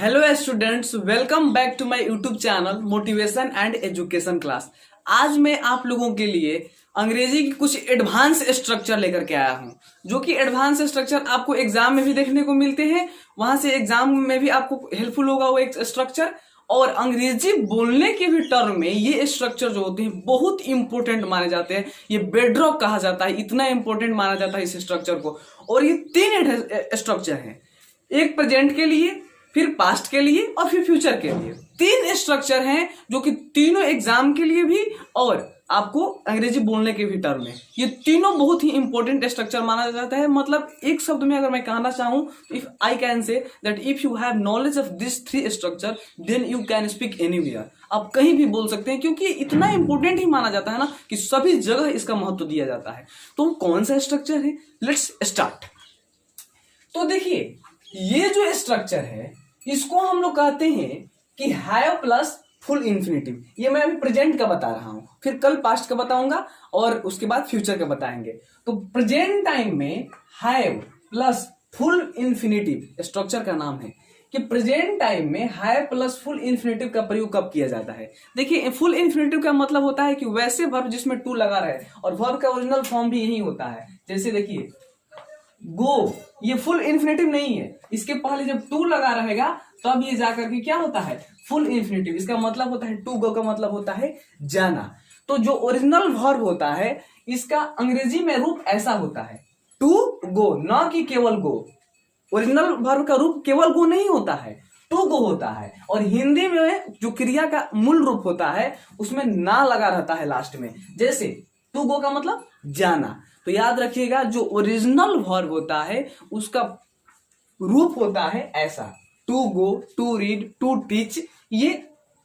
Hello students, welcome back to my YouTube channel motivation and education class. आज मैं आप लोगों के लिए अंग्रेजी की कुछ एडवांस स्ट्रक्चर लेकर के आया हूं, जो कि एडवांस स्ट्रक्चर आपको एग्जाम में भी देखने को मिलते हैं। वहां से एग्जाम में भी आपको हेल्पफुल होगा वो एक स्ट्रक्चर, और अंग्रेजी बोलने के भी टर्म में ये स्ट्रक्चर जो होते हैं बहुत इंपॉर्टेंट माने जाते हैं। ये बेडरॉक कहा जाता है, इतना इंपॉर्टेंट माना जाता है इस स्ट्रक्चर को। और ये तीन स्ट्रक्चर हैं, एक प्रेजेंट के लिए, फिर पास्ट के लिए और फिर फ्यूचर के लिए। तीन स्ट्रक्चर हैं जो कि तीनों एग्जाम के लिए भी और आपको अंग्रेजी बोलने के भी टर्म में ये तीनों बहुत ही इंपॉर्टेंट स्ट्रक्चर माना जाता है। मतलब एक शब्द में अगर मैं कहना चाहूं, if I can say that if you have knowledge of this three structure then you can speak anywhere. आप कहीं भी बोल सकते हैं, क्योंकि इतना इंपॉर्टेंट ही माना जाता है ना कि सभी जगह इसका महत्व दिया जाता है। तो कौन सा स्ट्रक्चर है, लेट्स स्टार्ट। तो देखिए, ये जो स्ट्रक्चर है इसको हम लोग कहते हैं कि हैव प्लस फुल इंफिनिटिव। ये मैं अभी प्रेजेंट का बता रहा हूं, फिर कल पास्ट का बताऊंगा और उसके बाद फ्यूचर का बताएंगे। तो प्रेजेंट टाइम में have plus full infinitive structure का नाम है कि प्रेजेंट टाइम में हैव प्लस फुल इंफिनिटिव का प्रयोग कब किया जाता है। देखिए, फुल इंफिनिटिव का मतलब होता है कि वैसे वर्ब जिसमें टू लगा रहे, और वर्ब का ओरिजिनल फॉर्म भी यही होता है। जैसे देखिए गो, ये फुल इंफिनिटिव नहीं है, इसके पहले जब टू लगा रहेगा तब ये जाकर के क्या होता है, फुल इंफिनिटिव। इसका मतलब होता है टू गो का मतलब होता है जाना। तो जो ओरिजिनल वर्ब होता है इसका अंग्रेजी में रूप ऐसा होता है टू गो, ना कि केवल गो। ओरिजिनल वर्ब का रूप केवल गो नहीं होता है, टू गो होता है। और हिंदी में जो क्रिया का मूल रूप होता है उसमें ना लगा रहता है लास्ट में। जैसे टू गो का मतलब जाना। तो याद रखिएगा, जो ओरिजिनल वर्ब होता है उसका रूप होता है ऐसा, to go, to read, to teach. ये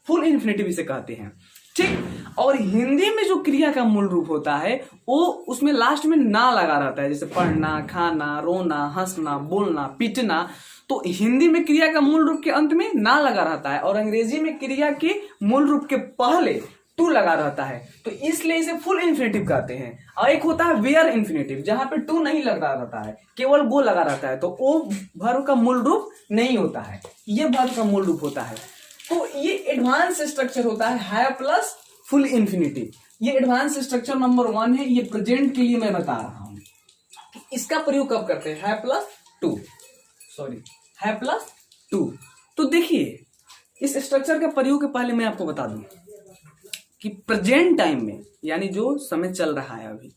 फुल इंफिनिटिव इसे कहते हैं, ठीक। और हिंदी में जो क्रिया का मूल रूप होता है वो उसमें लास्ट में ना लगा रहता है, जैसे पढ़ना, खाना, रोना, हंसना, बोलना, पीटना। तो हिंदी में क्रिया का मूल रूप के अंत में ना लगा रहता है, और अंग्रेजी में क्रिया के मूल रूप के पहले टू लगा रहता है। तो इसलिए इसे फुल इंफिनिटिव कहते हैं। और एक होता है वेयर इंफिनिटिव, जहां पे टू नहीं लगा रहता है, केवल गो लगा रहता है, तो वो वर्ब का मूल रूप नहीं होता है, ये वर्ब का मूल रूप होता है। तो ये एडवांस स्ट्रक्चर होता है हैव प्लस फुल इंफिनिटिव। ये एडवांस स्ट्रक्चर नंबर 1 है। ये प्रेजेंट के लिए मैं बता रहा हूं कि इसका प्रयोग कब करते हैं, have plus two, sorry have plus two. तो देखिए, इस स्ट्रक्चर का प्रयोग के पहले मैं आपको बता दूं कि प्रेजेंट टाइम में, यानी जो समय चल रहा है अभी,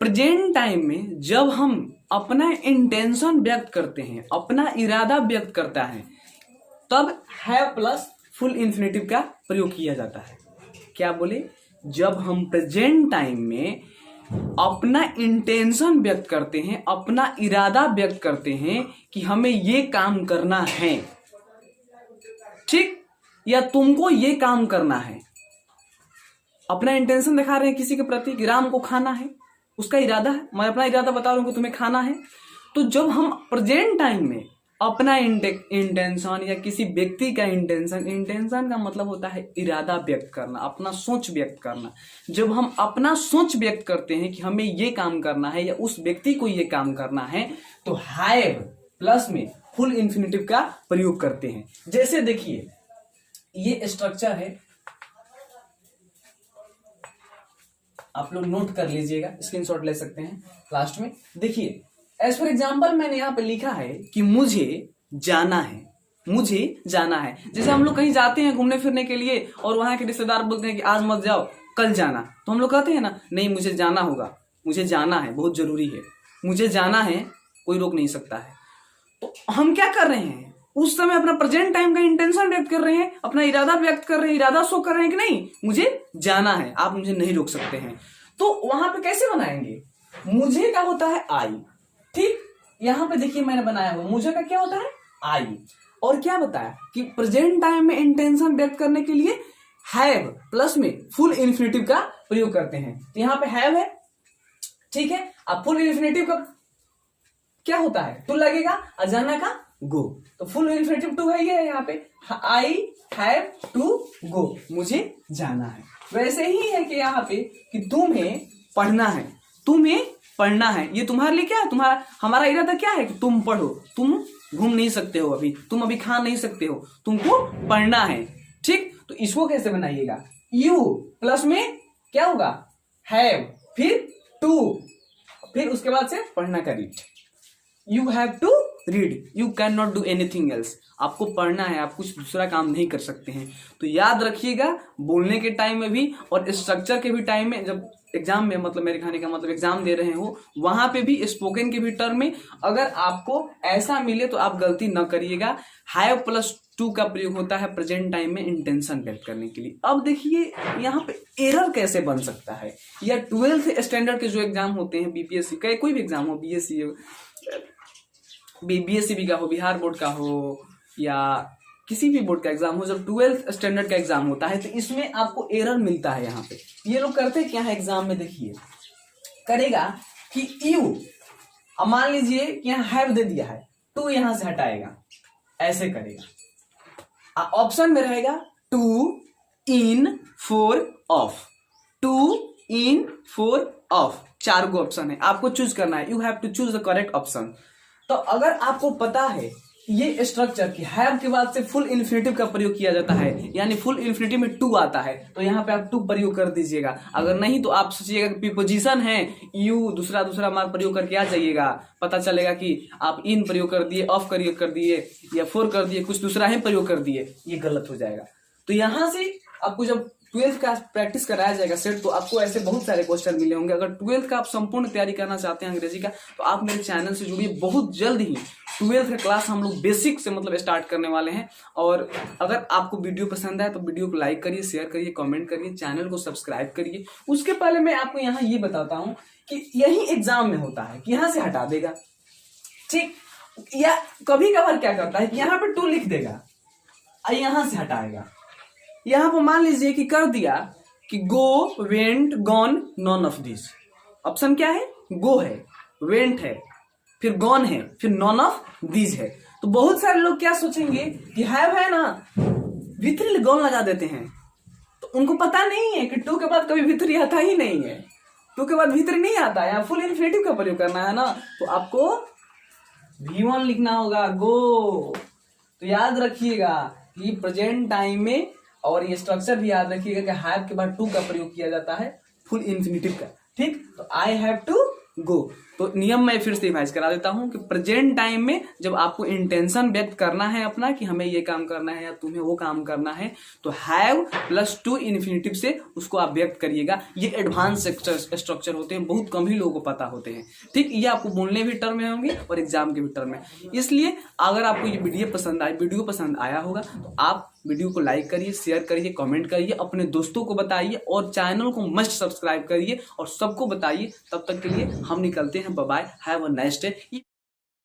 प्रेजेंट टाइम में जब हम अपना इंटेंशन व्यक्त करते हैं, अपना इरादा व्यक्त करता है, तब हैव प्लस फुल इंफिनिटिव का प्रयोग किया जाता है। क्या बोले, जब हम प्रेजेंट टाइम में अपना इंटेंशन व्यक्त करते हैं, अपना इरादा व्यक्त करते हैं कि हमें ये काम करना है, ठीक, या तुमको ये काम करना है, अपना इंटेंशन दिखा रहे हैं किसी के प्रति कि राम को खाना है, उसका इरादा है, मैं अपना इरादा बता रहा हूं कि तुम्हें खाना है। तो जब हम प्रेजेंट टाइम में अपना इंटेंशन या किसी व्यक्ति का इंटेंशन का मतलब होता है इरादा व्यक्त करना, अपना सोच व्यक्त करना। जब हम अपना सोच व्यक्त करते हैं कि हमें ये काम करना है या उस व्यक्ति को ये काम करना है, तो हैव प्लस में फुल इंफिनिटिव का प्रयोग करते हैं। जैसे देखिए, ये स्ट्रक्चर है, आप लोग नोट कर लीजिएगा, स्क्रीनशॉट ले सकते हैं लास्ट में। देखिए, एज फॉर एग्जाम्पल मैंने यहाँ पे लिखा है कि मुझे जाना है, मुझे जाना है। जैसे हम लोग कहीं जाते हैं घूमने फिरने के लिए और वहां के रिश्तेदार बोलते हैं कि आज मत जाओ, कल जाना, तो हम लोग कहते हैं ना, नहीं मुझे जाना होगा, मुझे जाना है, बहुत जरूरी है, मुझे जाना है, कोई रोक नहीं सकता है। तो हम क्या कर रहे हैं, उस समय अपना प्रेजेंट टाइम का इंटेंशन व्यक्त कर रहे हैं, अपना इरादा व्यक्त कर रहे हैं, इरादा शो कर रहे हैं कि नहीं मुझे जाना है, आप मुझे नहीं रोक सकते हैं। तो वहां पे कैसे बनाएंगे, मुझे का होता है आई, ठीक। यहां पे देखिए मैंने बनाया हुआ, मुझे का क्या होता है आई, और क्या बताया कि प्रेजेंट टाइम में इंटेंशन व्यक्त करने के लिए हैव प्लस में फुल इंफिनिटिव का प्रयोग करते हैं। तो यहां पे हैव है, ठीक है। अब फुल इंफिनिटिव का क्या होता है, टू लगेगा, और जाना का गो, तो फुल इंफिनिटिव टू है ये यहाँ पे, आई हैव टू गो, मुझे जाना है। वैसे ही है कि यहाँ पे कि तुम्हें पढ़ना है, तुम्हें पढ़ना है, ये तुम्हारे लिए क्या है, तुम्हारा हमारा इरादा क्या है कि तुम पढ़ो, तुम घूम नहीं सकते हो, अभी तुम अभी खा नहीं सकते हो, तुमको पढ़ना है। ठीक, तो इसको कैसे बनाइएगा, यू प्लस में क्या होगा, हैव, फिर टू, फिर उसके बाद से पढ़ना का read. You have to read, you can not do anything else. आपको पढ़ना है, आप कुछ दूसरा काम नहीं कर सकते हैं। तो याद रखिएगा, बोलने के टाइम में भी और स्ट्रक्चर के भी टाइम में, जब एग्जाम में, मतलब मेरे कहने का मतलब एग्जाम दे रहे हो वहां पे भी, स्पोकन के भी टर्म में अगर आपको ऐसा मिले तो आप गलती न करिएगा। हैव प्लस टू का प्रयोग होता है प्रेजेंट टाइम में इंटेंशन व्यक्त करने के लिए। अब देखिए यहाँ पे एरर कैसे बन सकता है, या 12th स्टैंडर्ड के जो एग्जाम होते हैं, बीपीएससी का कोई भी एग्जाम हो, बीएससी भी का हो, बिहार बोर्ड का हो, या किसी भी बोर्ड का एग्जाम हो, जब 12th स्टैंडर्ड का एग्जाम होता है तो इसमें आपको एरर मिलता है। यहाँ पे ये लोग करते क्या है एग्जाम में, देखिए करेगा कि यू, अब मान लीजिए कि यहाँ हैव दे दिया है, टू यहां से हटाएगा, ऐसे करेगा। ऑप्शन में रहेगा to, in, for, of, to, in, for, of, 4 go option है, आपको चूज करना है। You have to choose the correct option. तो अगर आपको पता है ये स्ट्रक्चर की हैव के बाद से फुल इन्फिनेटिव का प्रयोग किया जाता है, यानी फुल इन्फिनेटिव में टू आता है, तो यहाँ पे आप टू प्रयोग कर दीजिएगा। अगर नहीं तो आप सोचिएगा कि प्रीपोजिशन है, यू दूसरा मार्क प्रयोग करके आ जाइएगा, पता चलेगा कि आप इन प्रयोग कर दिए, ऑफ प्रयोग कर दिए, या फोर कर दिए, कुछ दूसरा ही प्रयोग कर दिए, ये गलत हो जाएगा। तो यहाँ से आपको जब 12th का प्रैक्टिस कराया जाएगा सेट, तो आपको ऐसे बहुत सारे क्वेश्चन मिले होंगे। अगर 12th का आप संपूर्ण तैयारी करना चाहते हैं अंग्रेजी का, तो आप मेरे चैनल से जुड़िए। बहुत जल्द ही 12th का क्लास हम लोग बेसिक से मतलब स्टार्ट करने वाले हैं। और अगर आपको वीडियो पसंद आए तो वीडियो को लाइक करिए, शेयर करिए, कमेंट करिए, चैनल को सब्सक्राइब करिए। उसके पहले मैं आपको यहाँ ये बताता हूँ कि यही एग्जाम में होता है कि यहाँ से हटा देगा, ठीक, या कभी कभार क्या करता है कि यहाँ पे टू लिख देगा, यहां से हटाएगा। यहां पर मान लीजिए कि कर दिया कि go, went, gone, none of this. Option क्या है, गो है, वेंट है, फिर गॉन है, फिर नॉन ऑफ दिस है। तो बहुत सारे लोग क्या सोचेंगे कि हैव है ना, विथरी गॉन लगा देते हैं, तो उनको पता नहीं है कि टू के बाद कभी विथरी आता ही नहीं है, टू के बाद विथरी नहीं आता है, फुल इन्फिनेटिव का प्रयोग करना है ना, तो आपको V1 लिखना होगा, गो। तो याद रखिएगा कि प्रेजेंट टाइम में, और ये स्ट्रक्चर भी याद रखिएगा कि हैव के बाद टू का प्रयोग किया जाता है फुल इन्फिनेटिव का, ठीक। तो आई हैव टू गो। तो नियम मैं फिर से रिवाइज करा देता हूं कि प्रेजेंट टाइम में जब आपको इंटेंशन व्यक्त करना है अपना कि हमें ये काम करना है या तुम्हें वो काम करना है, तो हैव प्लस टू इन्फिनेटिव से उसको आप व्यक्त करिएगा। ये एडवांस स्ट्रक्चर होते हैं, बहुत कम ही लोगों को पता होते हैं, ठीक। ये आपको बोलने भी टर्म में होंगे और एग्जाम के भी टर्म में। इसलिए अगर आपको ये वीडियो पसंद आया होगा तो आप वीडियो को लाइक करिए, शेयर करिए, कमेंट करिए, अपने दोस्तों को बताइए और चैनल को मस्ट सब्सक्राइब करिए और सबको बताइए। तब तक के लिए हम निकलते हैं, bye bye, have a nice day.